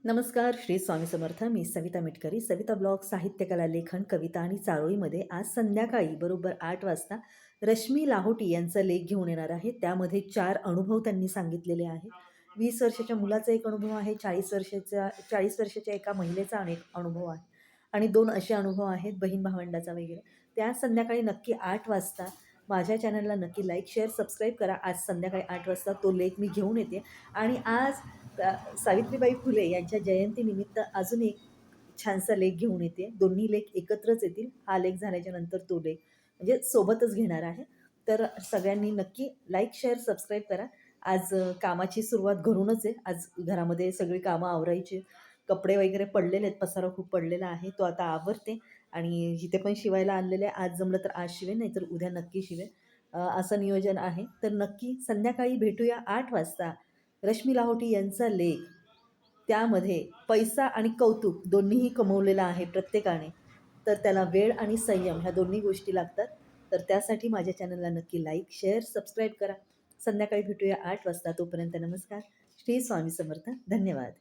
नमस्कार. श्री स्वामी समर्थ. मी सविता मिटकरी. सविता ब्लॉग, साहित्यकला, लेखन, कविता आणि चारोळीमध्ये आज संध्याकाळी बरोबर 8 वाजता रश्मी लाहोटी यांचा लेख घेऊन येणार आहे. त्यामध्ये 4 अनुभव त्यांनी सांगितलेले आहेत. 20 वर्षाच्या मुलाचा एक अनुभव आहे, 40 वर्षाच्या एका महिलेचा अनेक अनुभव आहे आणि 2 असे अनुभव आहेत बहीण भावंडाचा वगैरे. त्या संध्याकाळी नक्की 8 वाजता माझ्या चॅनलला नक्की लाईक, शेअर, सबस्क्राईब करा. आज संध्याकाळी 8 वाजता तो लेख मी घेऊन येते आणि आज सावित्रीबाई फुले यांच्या जयंतीनिमित्त अजून एक छानसा लेख घेऊन येते. दोन्ही लेख एकत्रच येतील. हा लेख झाल्याच्या नंतर तो लेख म्हणजे सोबतच घेणार आहे. तर सगळ्यांनी नक्की लाईक, शेअर, सबस्क्राईब करा. आज कामाची सुरुवात घरूनच आहे. आज घरामध्ये सगळी कामं आवरायची. कपडे वगैरे पडलेले आहेत, पसारा खूप पडलेला आहे. तो आता आवरते आणि जिथे पण शिवायला आणलेले आहे, आज जमलं तर आज शिवेन, नाहीतर उद्या नक्की शिवेन. असं नियोजन आहे. तर नक्की संध्याकाळी भेटूया 8 वाजता. रश्मी लाहोटी यांचा लेख, त्यामध्ये पैसा आणि कौतुक दोन्हीही कमवलेलं आहे प्रत्येकाने. तर त्याला वेळ आणि संयम ह्या दोन्ही गोष्टी लागतात. तर त्यासाठी माझ्या चॅनलला नक्की लाईक, शेअर, सबस्क्राईब करा. संध्याकाळी भेटूया 8 वाजता. तोपर्यंत नमस्कार. श्री स्वामी समर्थ. धन्यवाद.